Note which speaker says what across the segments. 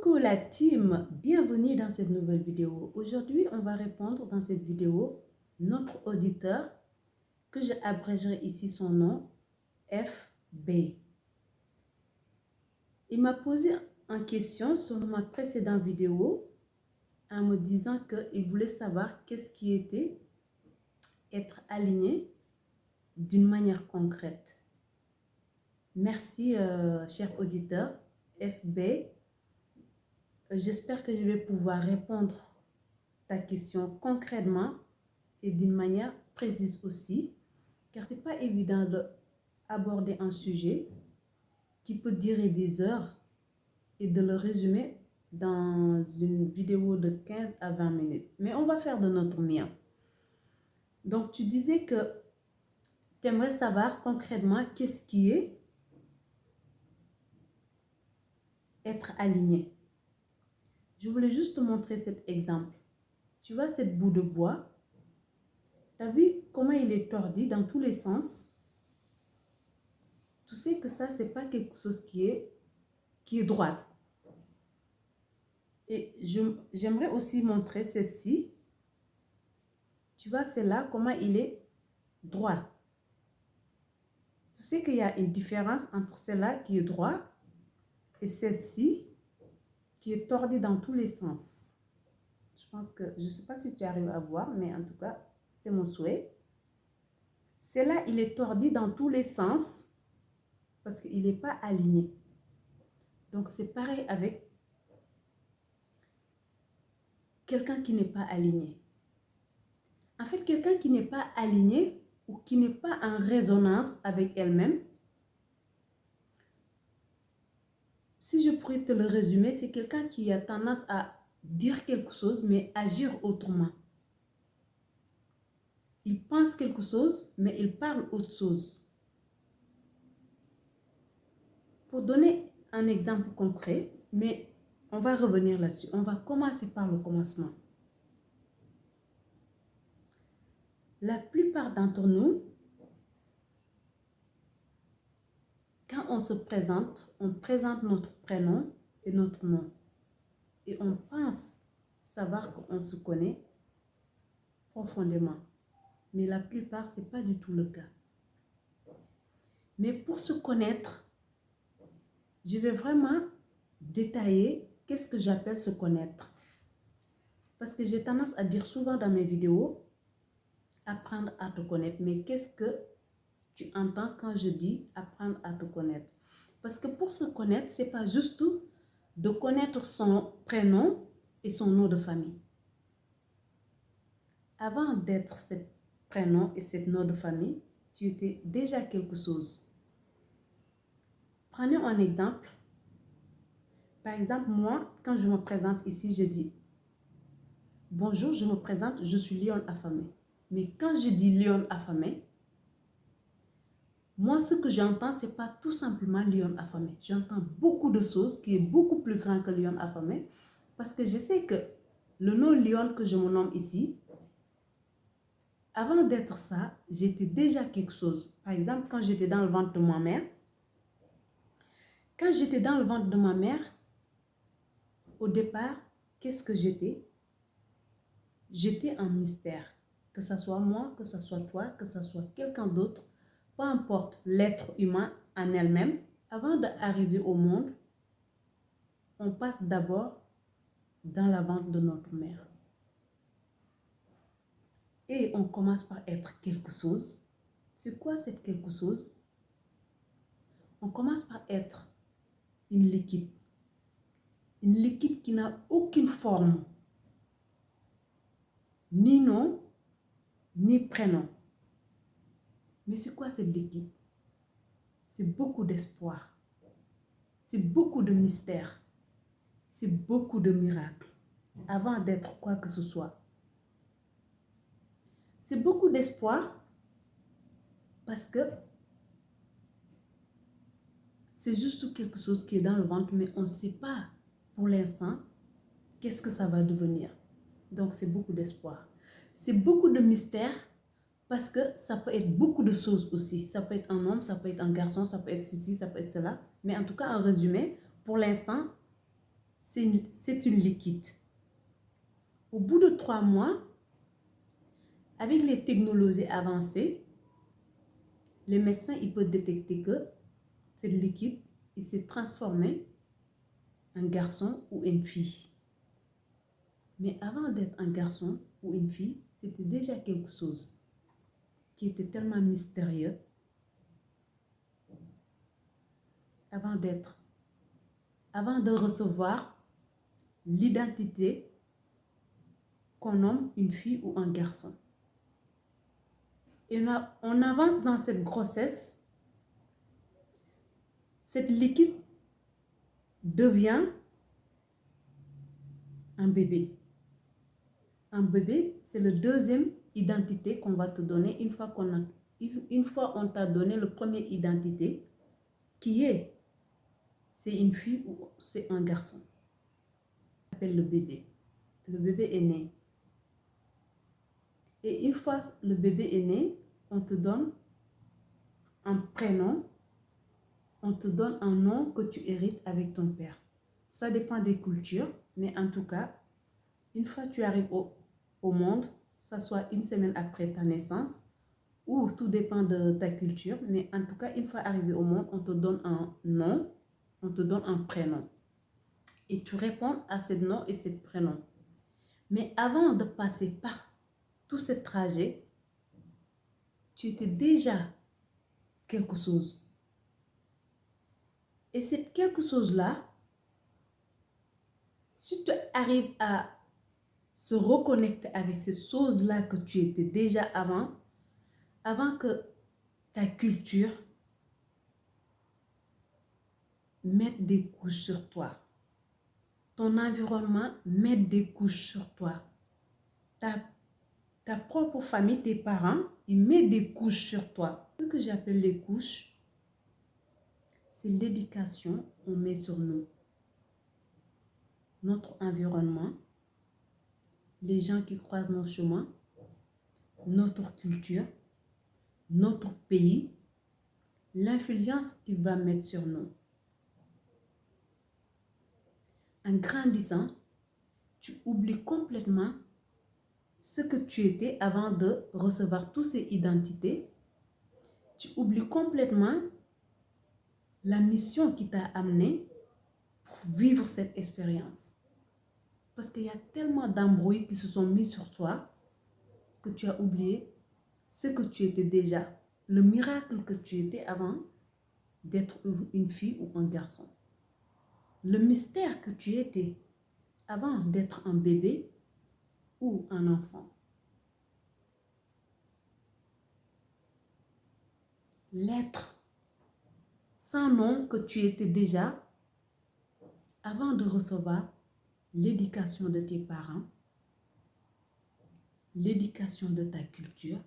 Speaker 1: Coucou la team, bienvenue dans cette nouvelle vidéo. Aujourd'hui, on va répondre dans cette vidéo notre auditeur, que je abrégerai ici son nom, FB. Il m'a posé une question sur ma précédente vidéo en me disant qu'il voulait savoir qu'est-ce qui était être aligné d'une manière concrète. Merci, cher auditeur FB. J'espère que je vais pouvoir répondre à ta question concrètement et d'une manière précise aussi, car ce n'est pas évident d'aborder un sujet qui peut durer des heures et de le résumer dans une vidéo de 15 à 20 minutes. Mais on va faire de notre mieux. Donc, tu disais que tu aimerais savoir concrètement qu'est-ce qui est être aligné. Je voulais juste te montrer cet exemple. Tu vois cette bout de bois? Tu as vu comment il est tordu dans tous les sens? Tu sais que ça, ce n'est pas quelque chose qui est droit. Et j'aimerais aussi montrer ceci. Tu vois, c'est là comment il est droit. Tu sais qu'il y a une différence entre celle-là qui est droit et celle-ci qui est tordue dans tous les sens. Je pense que, je ne sais pas si tu arrives à voir, mais en tout cas, c'est mon souhait. Celle-là, il est tordu dans tous les sens parce qu'il n'est pas aligné. Donc, c'est pareil avec quelqu'un qui n'est pas aligné. En fait, quelqu'un qui n'est pas aligné ou qui n'est pas en résonance avec elle-même, si je pourrais te le résumer, c'est quelqu'un qui a tendance à dire quelque chose, mais agir autrement. Il pense quelque chose, mais il parle autre chose. Pour donner un exemple concret, mais on va revenir là-dessus. On va commencer par le commencement. La plupart d'entre nous, quand on se présente, on présente notre prénom et notre nom. Et on pense savoir qu'on se connaît profondément. Mais la plupart, ce n'est pas du tout le cas. Mais pour se connaître, je vais vraiment détailler qu'est-ce que j'appelle se connaître. Parce que j'ai tendance à dire souvent dans mes vidéos, apprendre à te connaître. Mais qu'est-ce que tu entends quand je dis apprendre à te connaître? Parce que pour se connaître, ce n'est pas juste de connaître son prénom et son nom de famille. Avant d'être ce prénom et ce nom de famille, tu étais déjà quelque chose. Prenez un exemple. Par exemple, moi, quand je me présente ici, je dis bonjour, je me présente, je suis Lyon affamé. Mais quand je dis Lyon affamé, moi, ce que j'entends, ce n'est pas tout simplement Lyon affamé. J'entends beaucoup de choses qui est beaucoup plus grand que Lyon affamé parce que je sais que le nom Lyon que je me nomme ici, avant d'être ça, j'étais déjà quelque chose. Par exemple, quand j'étais dans le ventre de ma mère, au départ, qu'est-ce que j'étais? J'étais un mystère. Que ce soit moi, que ce soit toi, que ce soit quelqu'un d'autre, peu importe l'être humain en elle-même, avant d'arriver au monde, on passe d'abord dans la ventre de notre mère. Et on commence par être quelque chose. C'est quoi cette quelque chose? On commence par être une liquide. Une liquide qui n'a aucune forme, ni nom, ni prénom. Mais c'est quoi cette liquide? C'est beaucoup d'espoir. C'est beaucoup de mystère. C'est beaucoup de miracles avant d'être quoi que ce soit. C'est beaucoup d'espoir parce que c'est juste quelque chose qui est dans le ventre, mais on ne sait pas pour l'instant qu'est-ce que ça va devenir. Donc c'est beaucoup d'espoir. C'est beaucoup de mystère parce que ça peut être beaucoup de choses aussi. Ça peut être un homme, ça peut être un garçon, ça peut être ceci, ça peut être cela. Mais en tout cas, en résumé, pour l'instant, c'est une liquide. Au bout de 3 mois, avec les technologies avancées, les médecins ils peuvent détecter que cette liquide il s'est transformé en garçon ou une fille. Mais avant d'être un garçon ou une fille, c'était déjà quelque chose qui était tellement mystérieux avant de recevoir l'identité qu'on nomme une fille ou un garçon. Et on avance dans cette grossesse, cette liquide devient un bébé. Un bébé, c'est la deuxième identité qu'on va te donner une fois on t'a donné la première identité qui est, c'est une fille ou c'est un garçon. On appelle le bébé. Le bébé est né. Et une fois le bébé est né, on te donne un prénom, on te donne un nom que tu hérites avec ton père. Ça dépend des cultures, mais en tout cas, une fois que tu arrives au monde, ça soit une semaine après ta naissance, ou tout dépend de ta culture, mais en tout cas, une fois arrivé au monde, on te donne un nom, on te donne un prénom. Et tu réponds à ce nom et ce prénom. Mais avant de passer par tout ce trajet, tu étais déjà quelque chose. Et cette quelque chose-là, si tu arrives à se reconnecter avec ces choses-là que tu étais déjà avant que ta culture mette des couches sur toi, ton environnement mette des couches sur toi, ta propre famille, tes parents, ils mettent des couches sur toi. Ce que j'appelle les couches, c'est l'éducation qu'on met sur nous. Notre environnement, les gens qui croisent nos chemins, notre culture, notre pays, l'influence qu'il va mettre sur nous. En grandissant, tu oublies complètement ce que tu étais avant de recevoir toutes ces identités. Tu oublies complètement la mission qui t'a amené pour vivre cette expérience. Parce qu'il y a tellement d'embrouilles qui se sont mis sur toi que tu as oublié ce que tu étais déjà, le miracle que tu étais avant d'être une fille ou un garçon. Le mystère que tu étais avant d'être un bébé ou un enfant. L'être sans nom que tu étais déjà avant de recevoir l'éducation de tes parents, l'éducation de ta culture,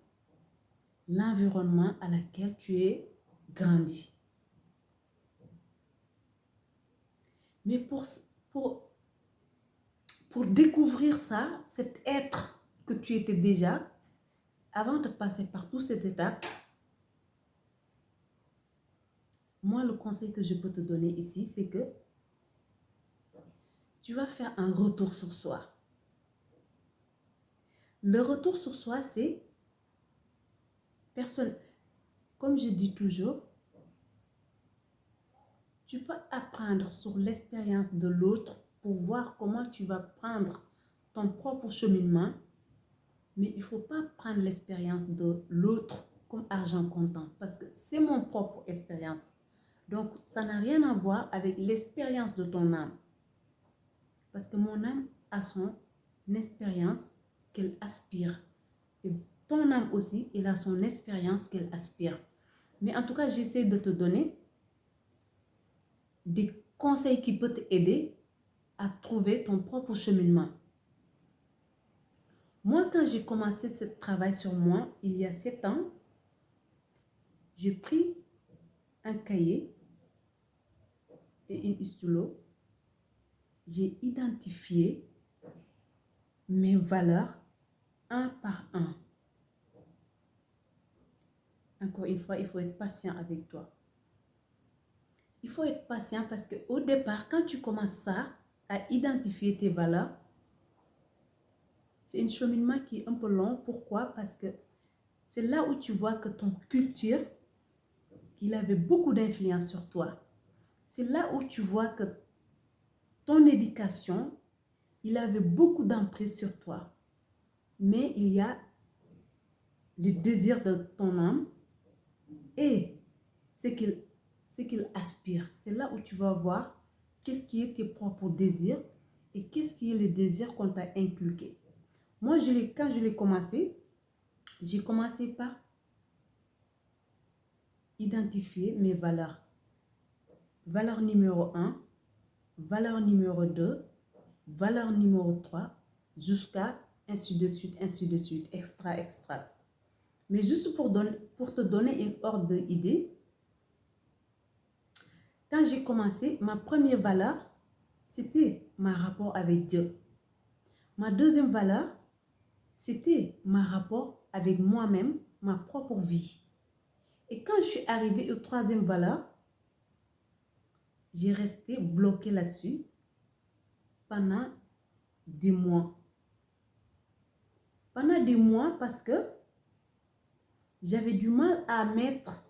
Speaker 1: l'environnement à laquelle tu es grandi. Mais pour découvrir ça, cet être que tu étais déjà, avant de passer par toutes ces étapes, moi, le conseil que je peux te donner ici, c'est que tu vas faire un retour sur soi. Le retour sur soi, c'est personne. Comme je dis toujours, tu peux apprendre sur l'expérience de l'autre pour voir comment tu vas prendre ton propre cheminement, mais il ne faut pas prendre l'expérience de l'autre comme argent comptant parce que c'est mon propre expérience. Donc, ça n'a rien à voir avec l'expérience de ton âme. Parce que mon âme a son expérience qu'elle aspire. Et ton âme aussi, elle a son expérience qu'elle aspire. Mais en tout cas, j'essaie de te donner des conseils qui peuvent t'aider à trouver ton propre cheminement. Moi, quand j'ai commencé ce travail sur moi, il y a 7 ans, j'ai pris un cahier et une stylo. J'ai identifié mes valeurs un par un. Encore une fois, il faut être patient avec toi. Il faut être patient parce qu'au départ, quand tu commences ça, à identifier tes valeurs, c'est un cheminement qui est un peu long. Pourquoi? Parce que c'est là où tu vois que ton culture, il avait beaucoup d'influence sur toi. C'est là où tu vois que ton éducation, il avait beaucoup d'emprise sur toi. Mais il y a les désirs de ton âme et ce qu'il aspire. C'est là où tu vas voir qu'est-ce qui est tes propres désirs et qu'est-ce qui est les désirs qu'on t'a inculqués. Moi, quand je l'ai commencé, j'ai commencé par identifier mes valeurs. Valeur numéro 1, valeur numéro 2, valeur numéro 3, jusqu'à ainsi de suite, extra, extra. Mais juste pour te donner une ordre d'idée, quand j'ai commencé, ma première valeur, c'était mon rapport avec Dieu. Ma deuxième valeur, c'était mon rapport avec moi-même, ma propre vie. Et quand je suis arrivée aux troisième valeur, j'ai resté bloquée là-dessus pendant des mois. Pendant des mois parce que j'avais du mal à mettre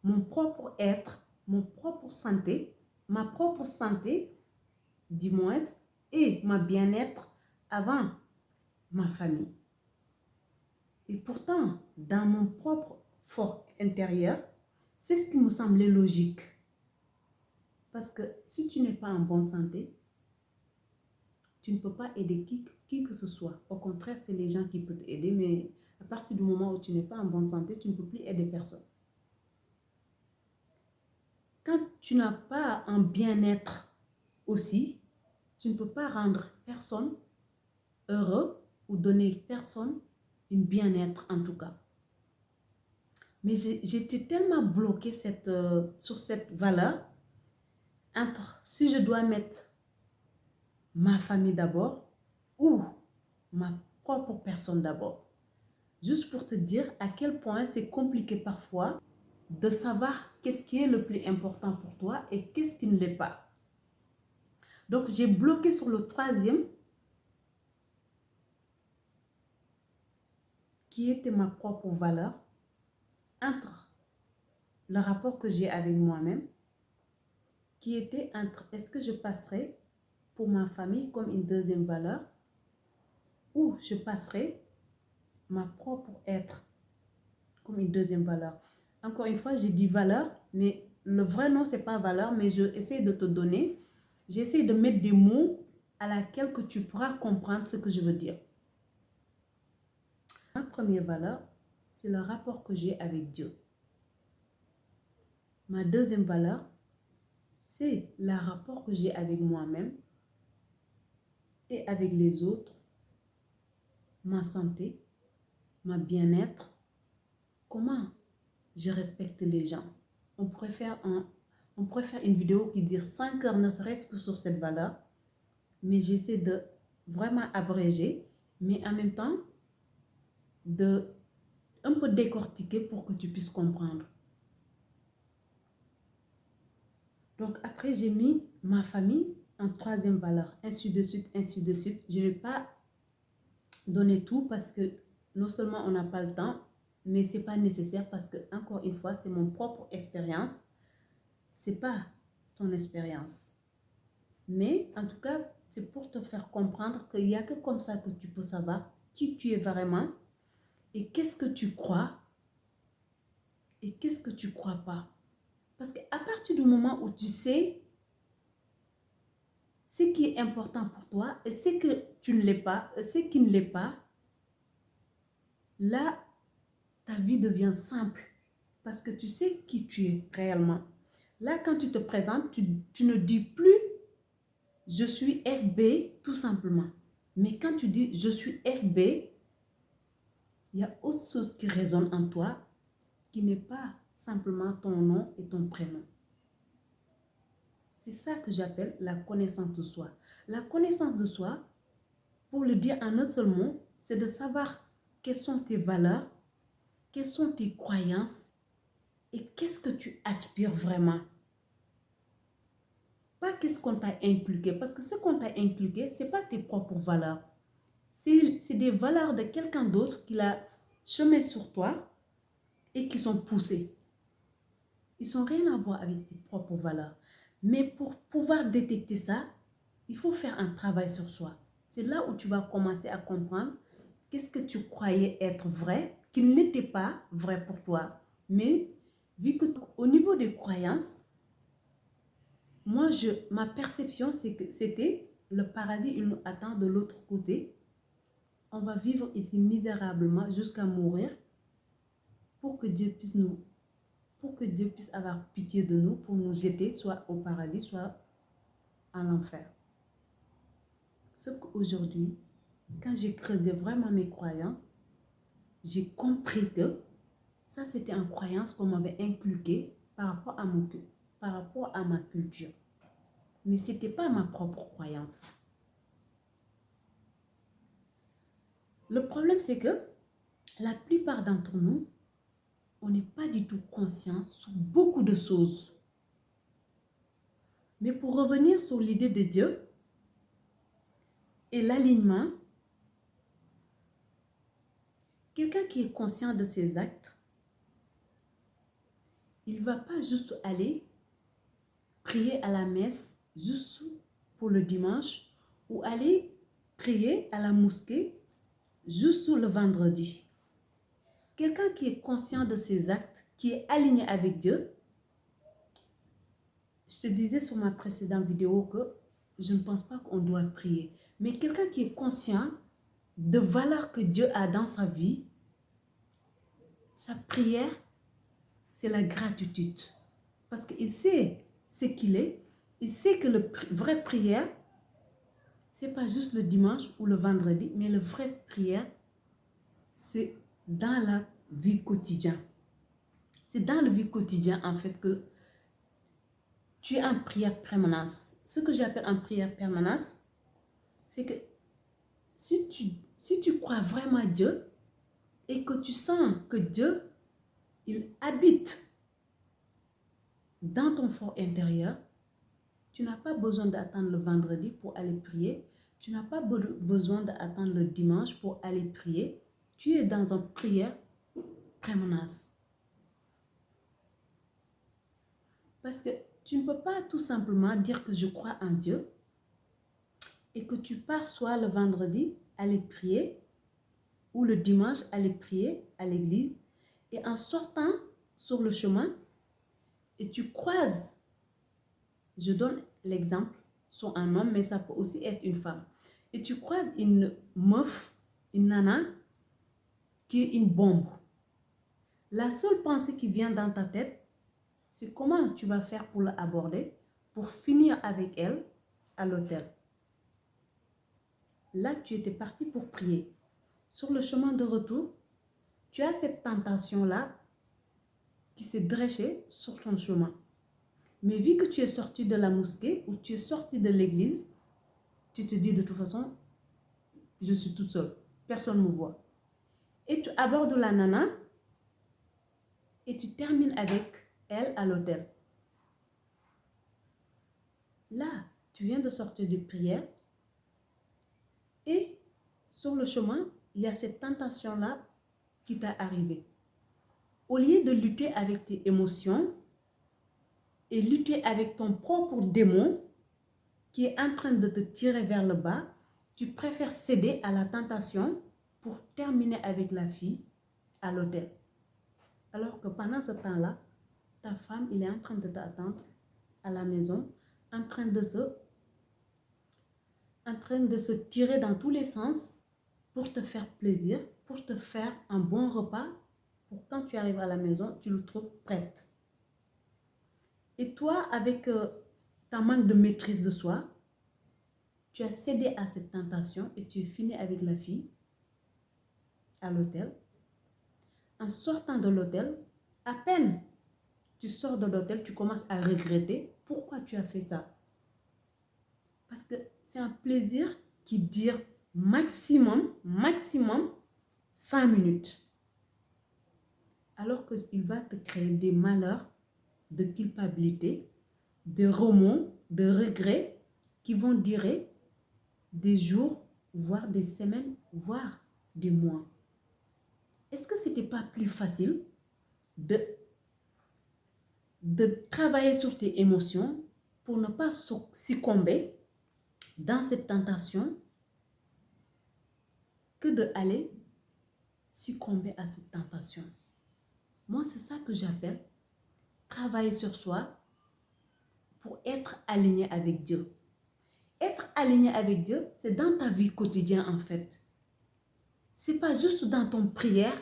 Speaker 1: mon propre être, mon propre santé, ma propre santé, du moins, et ma bien-être avant ma famille. Et pourtant, dans mon propre fort intérieur, c'est ce qui me semblait logique. Parce que si tu n'es pas en bonne santé, tu ne peux pas aider qui que ce soit. Au contraire, c'est les gens qui peuvent t'aider, mais à partir du moment où tu n'es pas en bonne santé, tu ne peux plus aider personne. Quand tu n'as pas un bien-être aussi, tu ne peux pas rendre personne heureux ou donner personne une bien-être en tout cas. Mais j'étais tellement bloquée sur cette valeur entre si je dois mettre ma famille d'abord ou ma propre personne d'abord. Juste pour te dire à quel point c'est compliqué parfois de savoir qu'est-ce qui est le plus important pour toi et qu'est-ce qui ne l'est pas. Donc, j'ai bloqué sur le troisième, qui était ma propre valeur, entre le rapport que j'ai avec moi-même, qui était entre est-ce que je passerai pour ma famille comme une deuxième valeur ou je passerai ma propre être comme une deuxième valeur. Encore une fois, j'ai dit valeur, mais le vrai nom, c'est pas valeur, mais j'essaie de te donner, j'essaie de mettre des mots à laquelle que tu pourras comprendre ce que je veux dire. Ma première valeur, c'est le rapport que j'ai avec Dieu. Ma deuxième valeur, c'est le rapport que j'ai avec moi-même et avec les autres, ma santé, ma bien-être, comment je respecte les gens. On pourrait faire une vidéo qui dure 5 heures, ne serait-ce que sur cette valeur, mais j'essaie de vraiment abréger, mais en même temps, de un peu décortiquer pour que tu puisses comprendre. Donc après, j'ai mis ma famille en troisième valeur, ainsi de suite, ainsi de suite. Je ne vais pas donner tout parce que non seulement on n'a pas le temps, mais ce n'est pas nécessaire parce que, encore une fois, c'est mon propre expérience. Ce n'est pas ton expérience. Mais en tout cas, c'est pour te faire comprendre qu'il n'y a que comme ça que tu peux savoir qui tu es vraiment et qu'est-ce que tu crois et qu'est-ce que tu ne crois pas. Parce qu'à partir du moment où tu sais ce qui est important pour toi et ce que tu ne l'es pas, ce qui ne l'est pas, là, ta vie devient simple parce que tu sais qui tu es réellement. Là, quand tu te présentes, tu ne dis plus « je suis FB » tout simplement. Mais quand tu dis « je suis FB », il y a autre chose qui résonne en toi qui n'est pas simplement ton nom et ton prénom. C'est ça que j'appelle la connaissance de soi. La connaissance de soi, pour le dire en un seul mot, c'est de savoir quelles sont tes valeurs, quelles sont tes croyances et qu'est-ce que tu aspires vraiment. pas qu'est-ce qu'on t'a inculqué. Parce que ce qu'on t'a inculqué, ce n'est pas tes propres valeurs. C'est des valeurs de quelqu'un d'autre qui l'a semé sur toi et qui sont poussées. Ils n'ont rien à voir avec tes propres valeurs. Mais pour pouvoir détecter ça, il faut faire un travail sur soi. C'est là où tu vas commencer à comprendre qu'est-ce que tu croyais être vrai, qui n'était pas vrai pour toi. Mais vu que au niveau des croyances, moi, ma perception, c'est que c'était le paradis, il nous attend de l'autre côté. On va vivre ici misérablement jusqu'à mourir pour que Dieu puisse avoir pitié de nous, pour nous jeter soit au paradis, soit en enfer. Sauf qu'aujourd'hui, quand j'ai creusé vraiment mes croyances, j'ai compris que ça, c'était une croyance qu'on m'avait inculquée par rapport à ma culture. Mais ce n'était pas ma propre croyance. Le problème, c'est que la plupart d'entre nous, on n'est pas du tout conscient sur beaucoup de choses. Mais pour revenir sur l'idée de Dieu et l'alignement, quelqu'un qui est conscient de ses actes, il ne va pas juste aller prier à la messe juste pour le dimanche ou aller prier à la mosquée juste le vendredi. Quelqu'un qui est conscient de ses actes, qui est aligné avec Dieu, je te disais sur ma précédente vidéo que je ne pense pas qu'on doit prier. Mais quelqu'un qui est conscient de valeur que Dieu a dans sa vie, sa prière, c'est la gratitude. Parce qu'il sait ce qu'il est. Il sait que la vraie prière, ce n'est pas juste le dimanche ou le vendredi, mais la vraie prière, c'est dans la vie quotidienne. C'est dans la vie quotidienne, en fait, que tu es en prière permanence. Ce que j'appelle en prière permanence, c'est que si tu crois vraiment à Dieu et que tu sens que Dieu, il habite dans ton fort intérieur, tu n'as pas besoin d'attendre le vendredi pour aller prier. Tu n'as pas besoin d'attendre le dimanche pour aller prier. Tu es dans une prière permanence. Parce que tu ne peux pas tout simplement dire que je crois en Dieu et que tu pars soit le vendredi aller prier ou le dimanche aller prier à l'église et en sortant sur le chemin et tu croises, je donne l'exemple sur un homme, mais ça peut aussi être une femme, et tu croises une meuf, une nana qui est une bombe. La seule pensée qui vient dans ta tête, c'est comment tu vas faire pour l'aborder, pour finir avec elle à l'hôtel. Là, tu étais parti pour prier. Sur le chemin de retour, tu as cette tentation-là qui s'est dressée sur ton chemin. Mais vu que tu es sorti de la mosquée ou tu es sorti de l'église, tu te dis de toute façon, je suis toute seule, personne ne me voit. Et tu abordes la nana et tu termines avec elle à l'hôtel. Là, tu viens de sortir de prière et sur le chemin, il y a cette tentation-là qui t'est arrivée. Au lieu de lutter avec tes émotions et lutter avec ton propre démon qui est en train de te tirer vers le bas, tu préfères céder à la tentation pour terminer avec la fille à l'hôtel. Alors que pendant ce temps-là, ta femme, il est en train de t'attendre à la maison, en train de se tirer dans tous les sens pour te faire plaisir, pour te faire un bon repas, pour quand tu arrives à la maison, tu le trouves prête. Et toi, avec ta manque de maîtrise de soi, tu as cédé à cette tentation et tu es fini avec la fille à l'hôtel. En sortant de l'hôtel, à peine tu sors de l'hôtel, tu commences à regretter pourquoi tu as fait ça. Parce que c'est un plaisir qui dure maximum 5 minutes. Alors qu'il va te créer des malheurs, de culpabilité, de remords de regrets qui vont durer des jours, voire des semaines, voire des mois. Est-ce que ce n'était pas plus facile de travailler sur tes émotions pour ne pas succomber dans cette tentation que d'aller succomber à cette tentation? Moi, c'est ça que j'appelle travailler sur soi pour être aligné avec Dieu. Être aligné avec Dieu, c'est dans ta vie quotidienne en fait. C'est pas juste dans ton prière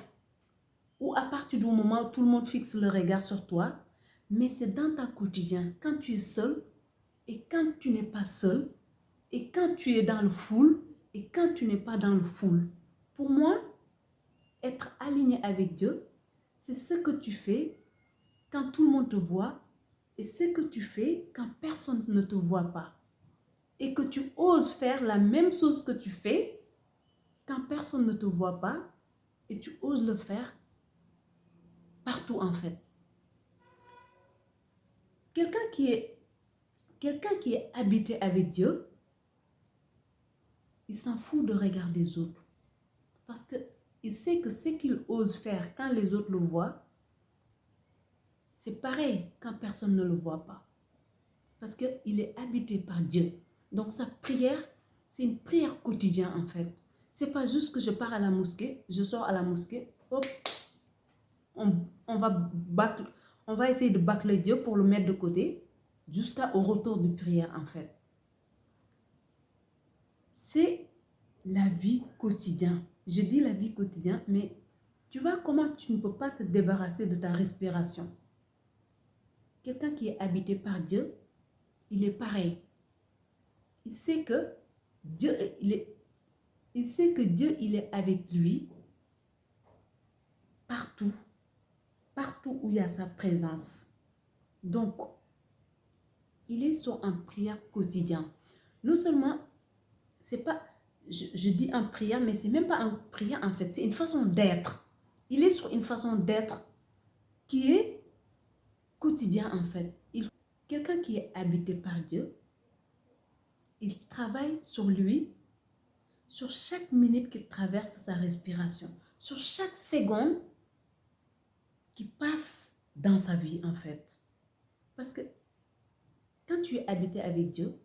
Speaker 1: ou à partir du moment où tout le monde fixe le regard sur toi, mais c'est dans ta quotidien, quand tu es seul et quand tu n'es pas seul, et quand tu es dans le foule et quand tu n'es pas dans le foule. Pour moi, être aligné avec Dieu, c'est ce que tu fais quand tout le monde te voit et ce que tu fais quand personne ne te voit pas. Et que tu oses faire la même chose que tu fais quand personne ne te voit pas et tu oses le faire partout en fait. Quelqu'un qui est habité avec Dieu, il s'en fout de regard des autres. Parce qu'il sait que ce qu'il ose faire quand les autres le voient, c'est pareil quand personne ne le voit pas. Parce qu'il est habité par Dieu. Donc sa prière, c'est une prière quotidienne en fait. C'est pas juste que je pars à la mosquée, je sors à la mosquée, hop, on va essayer de bâcler Dieu pour le mettre de côté jusqu'au retour de prière en fait. C'est la vie quotidienne. Je dis la vie quotidienne, mais tu vois comment tu ne peux pas te débarrasser de ta respiration. Quelqu'un qui est habité par Dieu, il est pareil. Il sait que Dieu, il est avec lui partout où il y a sa présence. Donc, il est sur un prière quotidien. Non seulement, c'est pas, je dis un prière, mais c'est même pas un prière en fait, c'est une façon d'être. Il est sur une façon d'être qui est quotidien en fait. Quelqu'un qui est habité par Dieu, il travaille sur lui, sur chaque minute qu'il traverse sa respiration, sur chaque seconde qui passe dans sa vie en fait. Parce que quand tu es habité avec Dieu,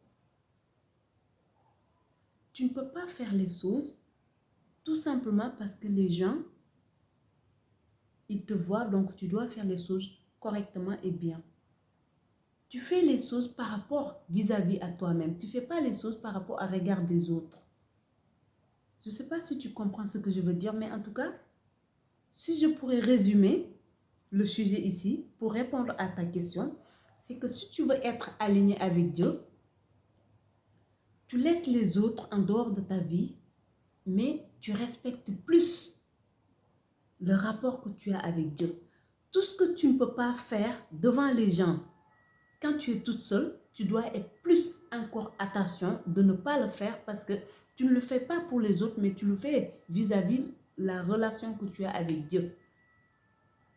Speaker 1: tu ne peux pas faire les choses tout simplement parce que les gens, ils te voient, donc tu dois faire les choses correctement et bien. Tu fais les choses par rapport vis-à-vis à toi-même. Tu ne fais pas les choses par rapport au regard des autres. Je ne sais pas si tu comprends ce que je veux dire, mais en tout cas, si je pourrais résumer le sujet ici pour répondre à ta question, c'est que si tu veux être aligné avec Dieu, tu laisses les autres en dehors de ta vie, mais tu respectes plus le rapport que tu as avec Dieu. Tout ce que tu ne peux pas faire devant les gens, quand tu es toute seule, tu dois être plus encore attention de ne pas le faire parce que tu ne le fais pas pour les autres, mais tu le fais vis-à-vis la relation que tu as avec Dieu.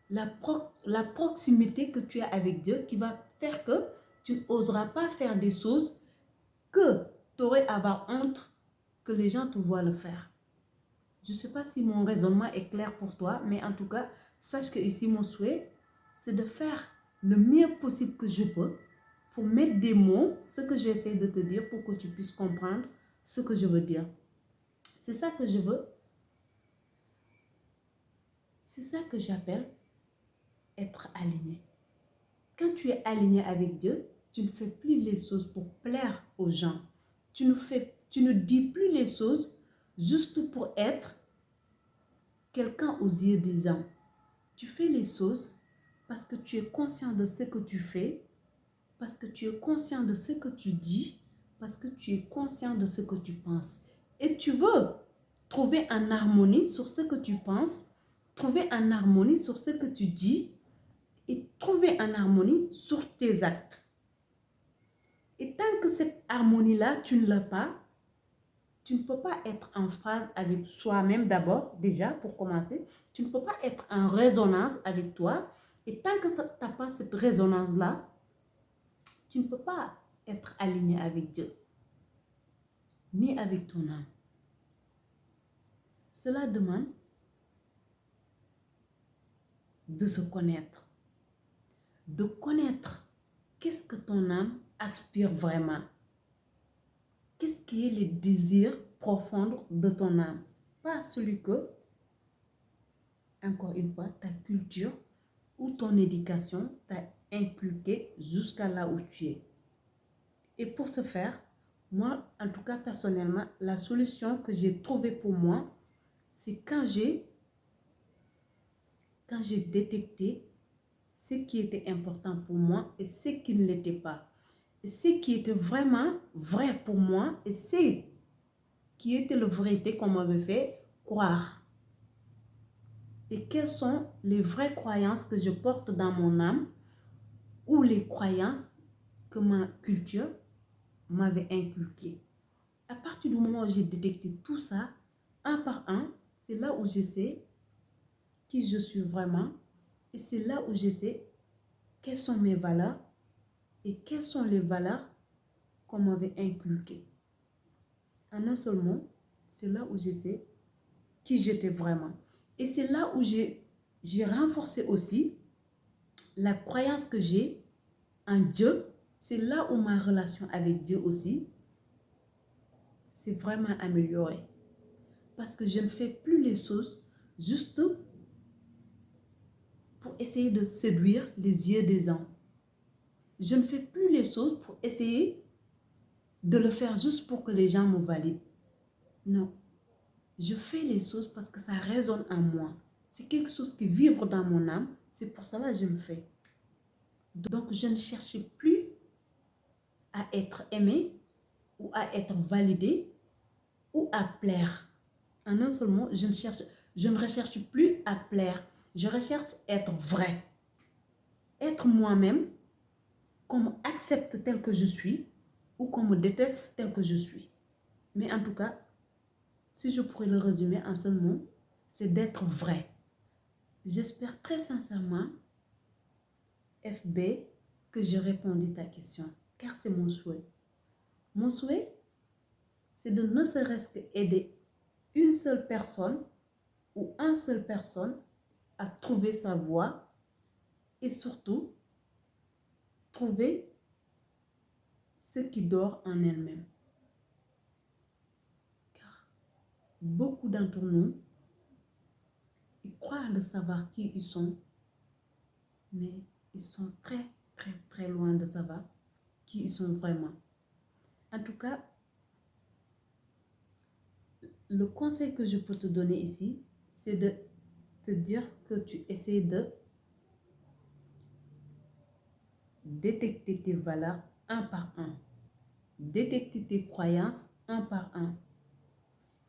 Speaker 1: La proximité que tu as avec Dieu qui va faire que tu n'oseras pas faire des choses que tu aurais à avoir honte que les gens te voient le faire. Je ne sais pas si mon raisonnement est clair pour toi, mais en tout cas, sache que ici, mon souhait, c'est de faire le mieux possible que je peux pour mettre des mots, ce que j'essaie de te dire pour que tu puisses comprendre ce que je veux dire. C'est ça que je veux. C'est ça que j'appelle être aligné. Quand tu es aligné avec Dieu, tu ne fais plus les choses pour plaire aux gens. Tu ne dis plus les choses juste pour être quelqu'un aux yeux des gens. Tu fais les choses parce que tu es conscient de ce que tu fais, parce que tu es conscient de ce que tu dis, parce que tu es conscient de ce que tu penses. Et tu veux trouver en harmonie sur ce que tu penses, trouver en harmonie sur ce que tu dis et trouver en harmonie sur tes actes. Et tant que cette harmonie-là, tu ne l'as pas, tu ne peux pas être en phase avec soi-même d'abord, déjà, pour commencer. Tu ne peux pas être en résonance avec toi. Et tant que tu n'as pas cette résonance-là, tu ne peux pas être aligné avec Dieu, ni avec ton âme. Cela demande de se connaître, de connaître qu'est-ce que ton âme aspire vraiment. Qu'est-ce qui est le désir profond de ton âme? Pas celui que, encore une fois, ta culture ou ton éducation t'a inculqué jusqu'à là où tu es. Et pour ce faire, moi, en tout cas personnellement, la solution que j'ai trouvée pour moi, c'est quand j'ai détecté ce qui était important pour moi et ce qui ne l'était pas. Et ce qui était vraiment vrai pour moi et ce qui était la vérité qu'on m'avait fait croire. Et quelles sont les vraies croyances que je porte dans mon âme ou les croyances que ma culture m'avait inculquées. À partir du moment où j'ai détecté tout ça, un par un, c'est là où je sais qui je suis vraiment et c'est là où je sais quelles sont mes valeurs et quelles sont les valeurs qu'on m'avait inculquées. En un seul mot, c'est là où je sais qui j'étais vraiment. Et c'est là où j'ai renforcé aussi la croyance que j'ai en Dieu. C'est là où ma relation avec Dieu aussi s'est vraiment améliorée. Parce que je ne fais plus les choses juste pour essayer de séduire les yeux des gens. Je ne fais plus les choses pour essayer de le faire juste pour que les gens me valident. Non. Je fais les choses parce que ça résonne en moi. C'est quelque chose qui vibre dans mon âme. C'est pour cela que je le fais. Donc, je ne cherche plus à être aimé ou à être validé ou à plaire. En un seul mot, je ne recherche plus à plaire. Je recherche à être vrai. Être moi-même, qu'on m'accepte tel que je suis ou qu'on me déteste tel que je suis. Mais en tout cas, si je pourrais le résumer en seul mot, c'est d'être vrai. J'espère très sincèrement, FB, que j'ai répondu à ta question, car c'est mon souhait. Mon souhait, c'est de ne serait-ce qu'aider une seule personne ou une seule personne à trouver sa voie et surtout trouver ce qui dort en elle-même. Car beaucoup d'entre nous, ils croient de savoir qui ils sont, mais ils sont très, très, très loin de savoir qui ils sont vraiment. En tout cas, le conseil que je peux te donner ici, c'est de te dire que tu essaies de détecter tes valeurs un par un. Détecter tes croyances un par un.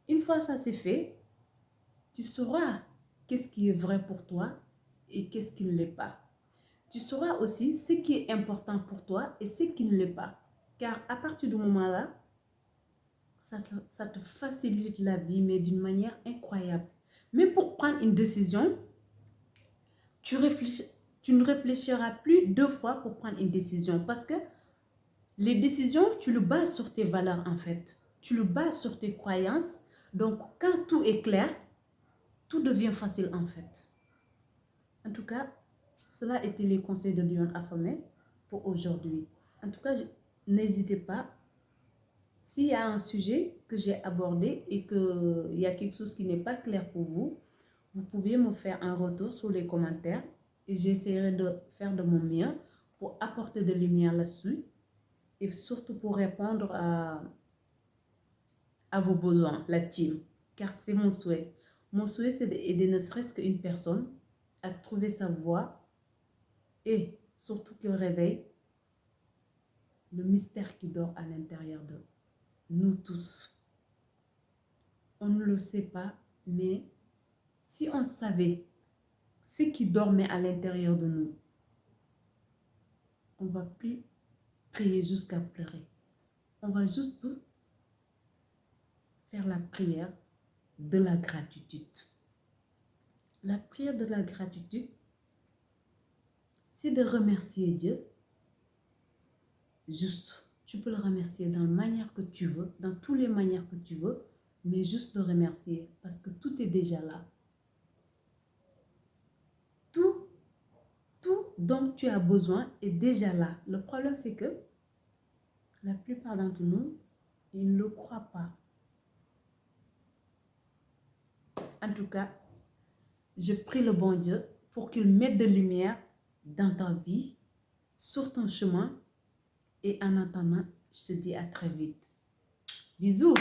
Speaker 1: Une fois ça c'est fait, tu sauras qu'est-ce qui est vrai pour toi et qu'est-ce qui ne l'est pas. Tu sauras aussi ce qui est important pour toi et ce qui ne l'est pas. Car à partir du moment-là, ça te facilite la vie, mais d'une manière incroyable. Même pour prendre une décision, tu ne réfléchiras plus 2 fois pour prendre une décision. Parce que les décisions, tu le bases sur tes valeurs en fait. Tu le bases sur tes croyances. Donc, quand tout est clair, tout devient facile en fait. En tout cas, cela était les conseils de Lyon Affamé pour aujourd'hui. En tout cas, n'hésitez pas. S'il y a un sujet que j'ai abordé et qu'il y a quelque chose qui n'est pas clair pour vous, vous pouvez me faire un retour sur les commentaires et j'essaierai de faire de mon mieux pour apporter de lumière là-dessus et surtout pour répondre à vos besoins, la team, car c'est mon souhait. Mon souhait, c'est d'aider ne serait-ce qu'une personne à trouver sa voie et surtout qu'il réveille le mystère qui dort à l'intérieur de nous tous. On ne le sait pas, mais si on savait ce qui dormait à l'intérieur de nous, on ne va plus prier jusqu'à pleurer. On va juste faire la prière de la gratitude. La prière de la gratitude, c'est de remercier Dieu juste Tu peux le remercier dans la manière que tu veux, dans toutes les manières que tu veux, mais juste le remercier parce que tout est déjà là. Tout dont tu as besoin est déjà là. Le problème, c'est que la plupart d'entre nous, ils ne le croient pas. En tout cas, je prie le bon Dieu pour qu'il mette de lumière dans ta vie, sur ton chemin. Et en attendant, je te dis à très vite. Bisous!